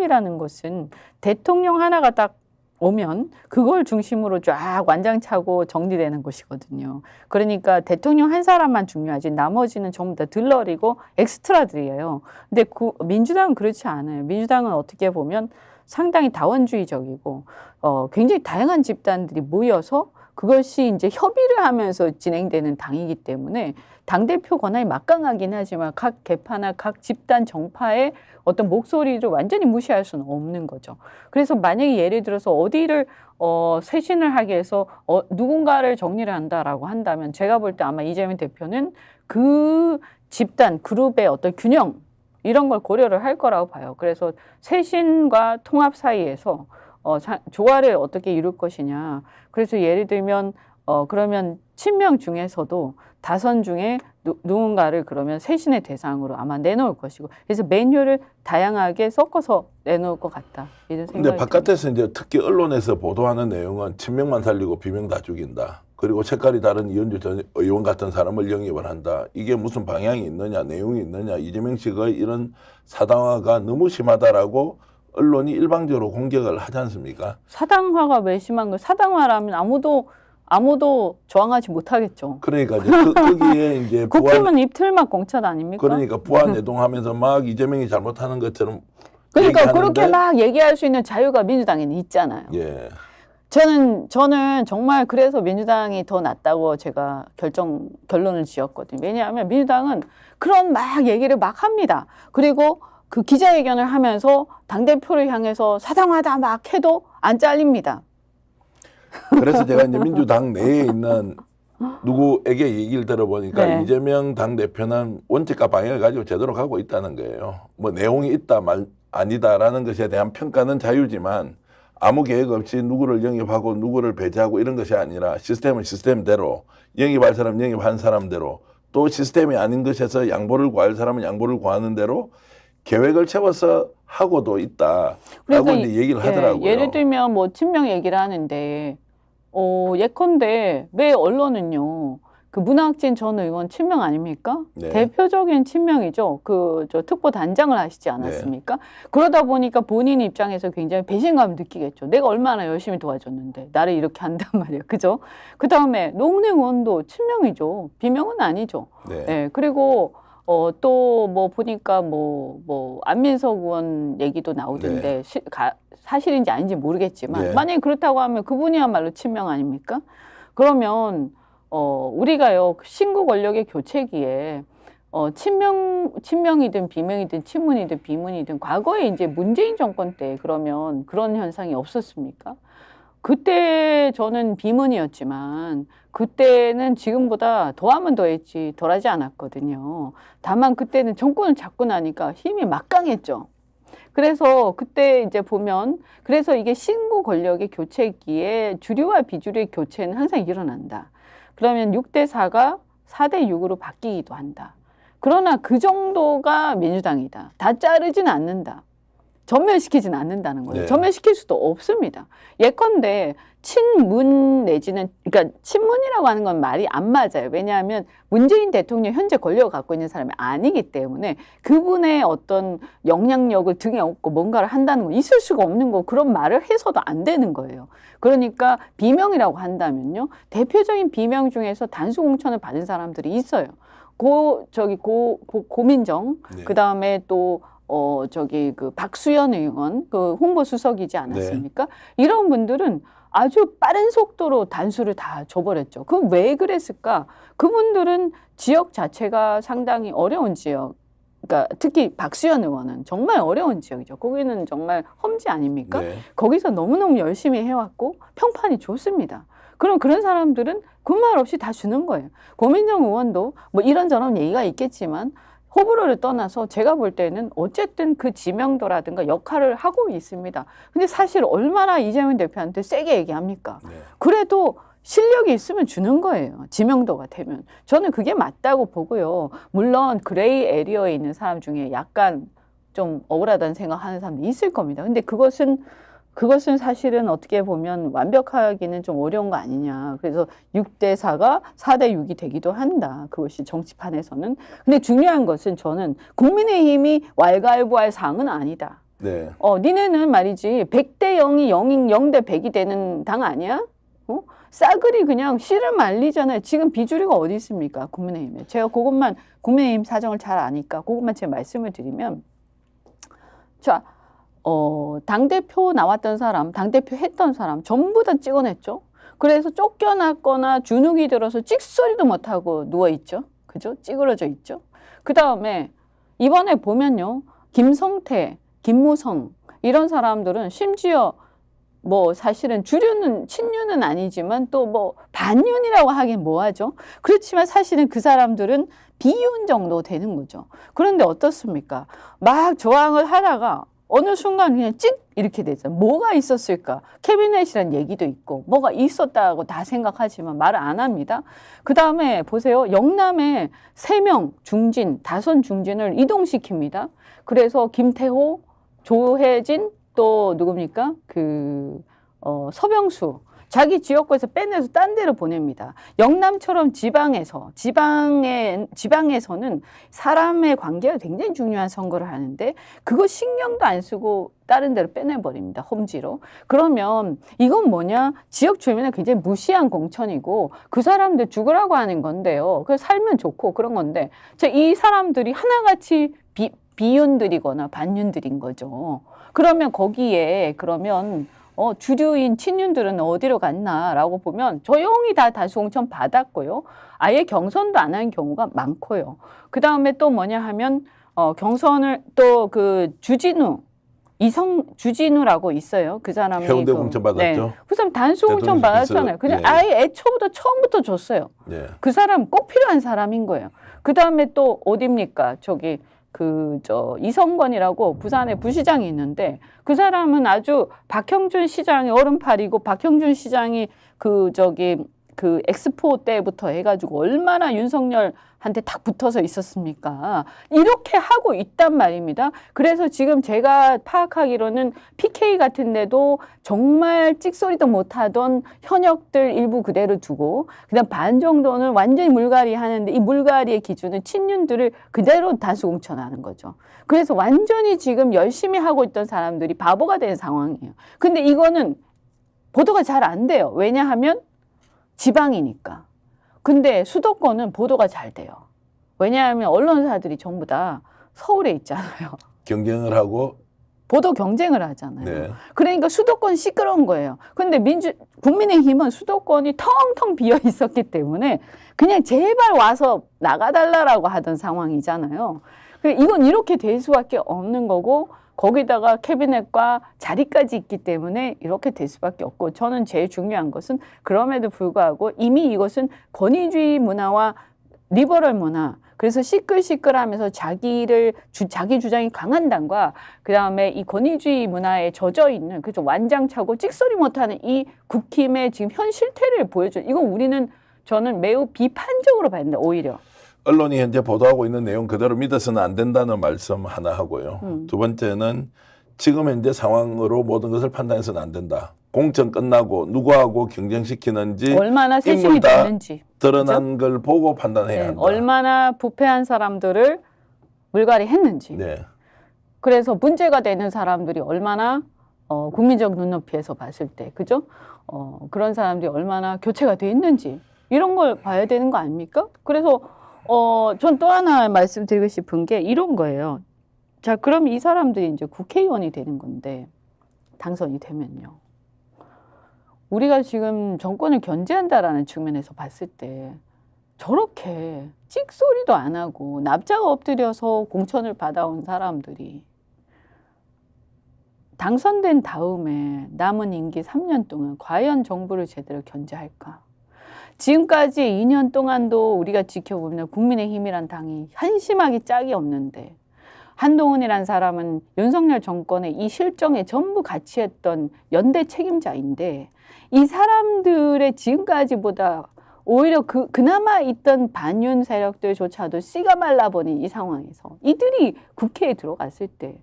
사람이라는 것은 대통령 하나가 딱 오면 그걸 중심으로 쫙 완장차고 정리되는 것이거든요. 그러니까 대통령 한 사람만 중요하지 나머지는 전부 다 들러리고 엑스트라들이에요. 근데 민주당은 그렇지 않아요. 민주당은 어떻게 보면 상당히 다원주의적이고 굉장히 다양한 집단들이 모여서 그것이 이제 협의를 하면서 진행되는 당이기 때문에 당대표 권한이 막강하긴 하지만 각 계파나 각 집단 정파의 어떤 목소리를 완전히 무시할 수는 없는 거죠. 그래서 만약에 예를 들어서 어디를 쇄신을 하기 위해서 누군가를 정리를 한다라고 한다면 제가 볼 때 아마 이재명 대표는 그 집단 그룹의 어떤 균형 이런 걸 고려를 할 거라고 봐요. 그래서 쇄신과 통합 사이에서 조화를 어떻게 이룰 것이냐. 그래서 예를 들면 그러면 친명 중에서도 다선 중에 누군가를 그러면 쇄신의 대상으로 아마 내놓을 것이고 그래서 메뉴를 다양하게 섞어서 내놓을 것 같다. 이런 생각이 근데 바깥에서 이제 특히 언론에서 보도하는 내용은 친명만 살리고 비명 다 죽인다. 그리고 색깔이 다른 이현주 전 의원 같은 사람을 영입을 한다. 이게 무슨 방향이 있느냐, 내용이 있느냐. 이재명 씨가 이런 사당화가 너무 심하다라고 언론이 일방적으로 공격을 하지 않습니까? 사당화가 왜 심한 거예요? 사당화라면 아무도 저항하지 못하겠죠. 그러니까 이제 거기에 이제 국힘은 입틀막 공천 아닙니까? 그러니까 부안해동하면서 막 이재명이 잘못하는 것처럼 그러니까 얘기하는데, 그렇게 막 얘기할 수 있는 자유가 민주당에는 있잖아요. 예. 저는 정말 그래서 민주당이 더 낫다고 제가 결론을 지었거든요. 왜냐하면 민주당은 그런 막 얘기를 막 합니다. 그리고 그 기자회견을 하면서 당대표를 향해서 사당하다 막 해도 안 잘립니다. 그래서 제가 이제 민주당 내에 있는 누구에게 얘기를 들어보니까 네. 이재명 당대표는 원칙과 방향을 가지고 제대로 가고 있다는 거예요. 뭐 내용이 있다 말 아니다라는 것에 대한 평가는 자유지만 아무 계획 없이 누구를 영입하고 누구를 배제하고 이런 것이 아니라 시스템은 시스템대로 영입할 사람 영입한 사람대로 또 시스템이 아닌 것에서 양보를 구할 사람은 양보를 구하는 대로 계획을 채워서 하고도 있다라고 그러니까 이제 얘기를 하더라고요. 예를 들면 뭐 친명 얘기를 하는데 예컨대 왜 언론은요 그 문학진 전 의원 친명 아닙니까? 네. 대표적인 친명이죠. 저 특보 단장을 하시지 않았습니까? 그러다 보니까 본인 입장에서 굉장히 배신감을 느끼겠죠. 내가 얼마나 열심히 도와줬는데 나를 이렇게 한단 말이에요. 그죠? 그 다음에 노웅래 의원도 친명이죠. 비명은 아니죠. 네. 네. 그리고 또 뭐 보니까 뭐 안민석 의원 얘기도 나오던데 사실인지 아닌지 모르겠지만 네. 만약에 그렇다고 하면 그분이야말로 친명 아닙니까? 그러면 우리가요 신구 권력의 교체기에 친명이든 비명이든 친문이든 비문이든 과거에 이제 문재인 정권 때 그러면 그런 현상이 없었습니까? 그때 저는 비문이었지만 그때는 지금보다 더하면 더했지 덜하지 않았거든요. 다만 그때는 정권을 잡고 나니까 힘이 막강했죠. 그래서 그때 이제 보면 그래서 이게 신구 권력의 교체기에 주류와 비주류의 교체는 항상 일어난다. 그러면 6대4가 4대6으로 바뀌기도 한다. 그러나 그 정도가 민주당이다. 다 자르진 않는다. 전멸시키진 않는다는 거예요. 네. 전멸시킬 수도 없습니다. 예컨대 친문 내지는 그러니까 친문이라고 하는 건 말이 안 맞아요. 왜냐하면 문재인 대통령 현재 권력을 갖고 있는 사람이 아니기 때문에 그분의 어떤 영향력을 등에 업고 뭔가를 한다는 건 있을 수가 없는 거 그런 말을 해서도 안 되는 거예요. 그러니까 비명이라고 한다면요. 대표적인 비명 중에서 단수 공천을 받은 사람들이 있어요. 고민정 네. 그다음에 또 그 박수현 의원, 그 홍보수석이지 않았습니까? 네. 이런 분들은 아주 빠른 속도로 단수를 다 줘버렸죠. 그럼 왜 그랬을까? 그분들은 지역 자체가 상당히 어려운 지역. 그러니까 특히 박수현 의원은 정말 어려운 지역이죠. 거기는 정말 험지 아닙니까? 네. 거기서 너무너무 열심히 해왔고 평판이 좋습니다. 그럼 그런 사람들은 군말 없이 다 주는 거예요. 고민정 의원도 뭐 이런저런 얘기가 있겠지만 호불호를 떠나서 제가 볼 때는 어쨌든 그 지명도라든가 역할을 하고 있습니다. 근데 사실 얼마나 이재명 대표한테 세게 얘기합니까? 네. 그래도 실력이 있으면 주는 거예요. 지명도가 되면. 저는 그게 맞다고 보고요. 물론 그레이 에리어에 있는 사람 중에 약간 좀 억울하다는 생각하는 사람도 있을 겁니다. 근데 그것은 사실은 어떻게 보면 완벽하기는 좀 어려운 거 아니냐. 그래서 6대4가 4대6이 되기도 한다. 그것이 정치판에서는. 근데 중요한 것은 저는 국민의힘이 왈가왈부할 사항은 아니다. 네. 니네는 말이지 100대 0이 0대 100이 되는 당 아니야? 싸그리 그냥 씨를 말리잖아요. 지금 비주류가 어디 있습니까? 국민의힘에. 제가 그것만 국민의힘 사정을 잘 아니까 그것만 제가 말씀을 드리면 자, 당대표 나왔던 사람, 당대표 했던 사람 전부 다 찍어냈죠. 그래서 쫓겨났거나 주눅이 들어서 찍소리도 못하고 누워있죠. 그죠? 찌그러져 있죠. 그 다음에 이번에 보면요. 김성태, 김무성 이런 사람들은 심지어 뭐 사실은 주류는 친윤은 아니지만 또 뭐 반윤이라고 하긴 뭐하죠. 그렇지만 사실은 그 사람들은 비윤 정도 되는 거죠. 그런데 어떻습니까? 막 저항을 하다가 어느 순간 그냥 찍 이렇게 되죠. 뭐가 있었을까? 캐비넷이란 얘기도 있고 뭐가 있었다고 다 생각하지만 말을 안 합니다. 그 다음에 보세요. 영남에 3명 중진, 5 중진을 이동시킵니다. 그래서 김태호, 조혜진 또 누굽니까? 서병수. 자기 지역구에서 빼내서 딴 데로 보냅니다. 영남처럼 지방에서는 사람의 관계가 굉장히 중요한 선거를 하는데 그거 신경도 안 쓰고 다른 데로 빼내버립니다. 험지로. 그러면 이건 뭐냐? 지역 주민을 굉장히 무시한 공천이고 그 사람들 죽으라고 하는 건데요. 그래서 살면 좋고 그런 건데 이 사람들이 하나같이 비윤들이거나 반윤들인 거죠. 그러면 거기에 주류인 친윤들은 어디로 갔나라고 보면 조용히 다 다수 공천 받았고요. 아예 경선도 안 한 경우가 많고요. 그 다음에 또 뭐냐 하면 경선을 또 주진우라고 있어요. 그 사람이 해운대 공천 받았죠. 네. 그 사람 단수 공천 받았잖아요. 그냥 예. 아예 애초부터 처음부터 줬어요. 예. 그 사람 꼭 필요한 사람인 거예요. 그 다음에 또 어딥니까? 이성건이라고 부산에 부시장이 있는데 그 사람은 아주 박형준 시장의 얼음팔이고 박형준 시장이 엑스포 때부터 해가지고 얼마나 윤석열한테 딱 붙어서 있었습니까? 이렇게 하고 있단 말입니다. 그래서 지금 제가 파악하기로는 PK 같은 데도 정말 찍소리도 못하던 현역들 일부 그대로 두고 그다음 반 정도는 완전히 물갈이 하는데 이 물갈이의 기준은 친윤들을 그대로 다수 공천하는 거죠. 그래서 완전히 지금 열심히 하고 있던 사람들이 바보가 된 상황이에요. 근데 이거는 보도가 잘 안 돼요. 왜냐하면 지방이니까. 근데 수도권은 보도가 잘 돼요. 왜냐하면 언론사들이 전부 다 서울에 있잖아요. 경쟁을 하고 보도 경쟁을 하잖아요. 네. 그러니까 수도권 시끄러운 거예요. 근데 국민의힘은 수도권이 텅텅 비어 있었기 때문에 그냥 제발 와서 나가달라고 하던 상황이잖아요. 이건 이렇게 될 수밖에 없는 거고 거기다가 캐비넷과 자리까지 있기 때문에 이렇게 될 수밖에 없고 저는 제일 중요한 것은 그럼에도 불구하고 이미 이것은 권위주의 문화와 리버럴 문화 그래서 시끌시끌하면서 자기 주장이 강한 당과 그다음에 이 권위주의 문화에 젖어 있는 그래서 완장차고 찍소리 못하는 이 국힘의 지금 현 실태를 보여줘. 이건 저는 매우 비판적으로 봐야 된다. 오히려. 언론이 현재 보도하고 있는 내용 그대로 믿어서는 안 된다는 말씀 하나 하고요. 두 번째는 지금 현재 상황으로 모든 것을 판단해서는 안 된다. 공천 끝나고 누구하고 경쟁시키는지 얼마나 세심히 인물 다 됐는지 드러난 걸 보고 판단해야 한다. 얼마나 부패한 사람들을 물갈이 했는지. 네. 그래서 문제가 되는 사람들이 얼마나 국민적 눈높이에서 봤을 때 그죠? 그런 사람들이 얼마나 교체가 돼 있는지 이런 걸 봐야 되는 거 아닙니까? 그래서 전 또 하나 말씀드리고 싶은 게 이런 거예요. 자, 그럼 이 사람들이 이제 국회의원이 되는 건데 당선이 되면요. 우리가 지금 정권을 견제한다라는 측면에서 봤을 때 저렇게 찍소리도 안 하고 납작 엎드려서 공천을 받아온 사람들이 당선된 다음에 남은 임기 3년 동안 과연 정부를 제대로 견제할까? 지금까지 2년 동안도 우리가 지켜보면 국민의힘이란 당이 한심하기 짝이 없는데 한동훈이란 사람은 윤석열 정권의 이 실정에 전부 같이 했던 연대 책임자인데 이 사람들의 지금까지보다 오히려 그나마 있던 반윤 세력들조차도 씨가 말라버린 이 상황에서 이들이 국회에 들어갔을 때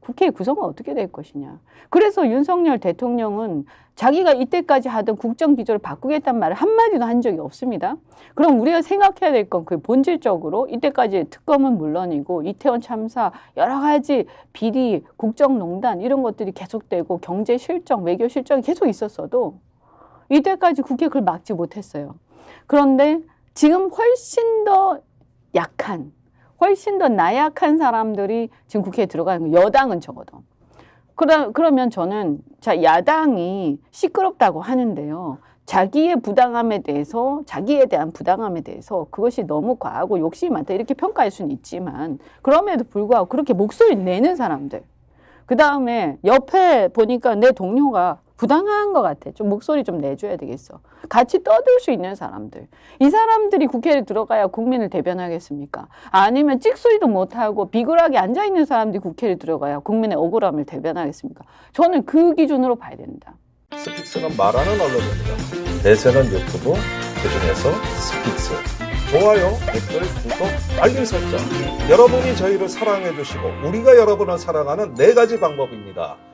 국회의 구성은 어떻게 될 것이냐. 그래서 윤석열 대통령은 자기가 이때까지 하던 국정 기조를 바꾸겠다는 말을 한마디도 한 적이 없습니다. 그럼 우리가 생각해야 될 건 그 본질적으로 이때까지 특검은 물론이고 이태원 참사 여러 가지 비리, 국정농단 이런 것들이 계속되고 경제 실정, 외교 실정이 계속 있었어도 이때까지 국회 그걸 막지 못했어요. 그런데 지금 훨씬 더 약한, 훨씬 더 나약한 사람들이 지금 국회에 들어가는 거예요. 여당은 적어도. 그러면 저는 자 야당이 시끄럽다고 하는데요. 자기의 부당함에 대해서 자기에 대한 부당함에 대해서 그것이 너무 과하고 욕심이 많다 이렇게 평가할 수는 있지만 그럼에도 불구하고 그렇게 목소리 내는 사람들 그다음에 옆에 보니까 내 동료가 부당한 것 같아. 좀 목소리 좀 내줘야 되겠어. 같이 떠들 수 있는 사람들. 이 사람들이 국회에 들어가야 국민을 대변하겠습니까? 아니면 찍소리도 못하고 비굴하게 앉아있는 사람들이 국회에 들어가야 국민의 억울함을 대변하겠습니까? 저는 그 기준으로 봐야 된다. 스픽스는 말하는 언론입니다. 대세는 유튜브, 그중에서 스픽스. 좋아요, 댓글, 구독, 알림 설정. 여러분이 저희를 사랑해 주시고 우리가 여러분을 사랑하는 4가지 방법입니다.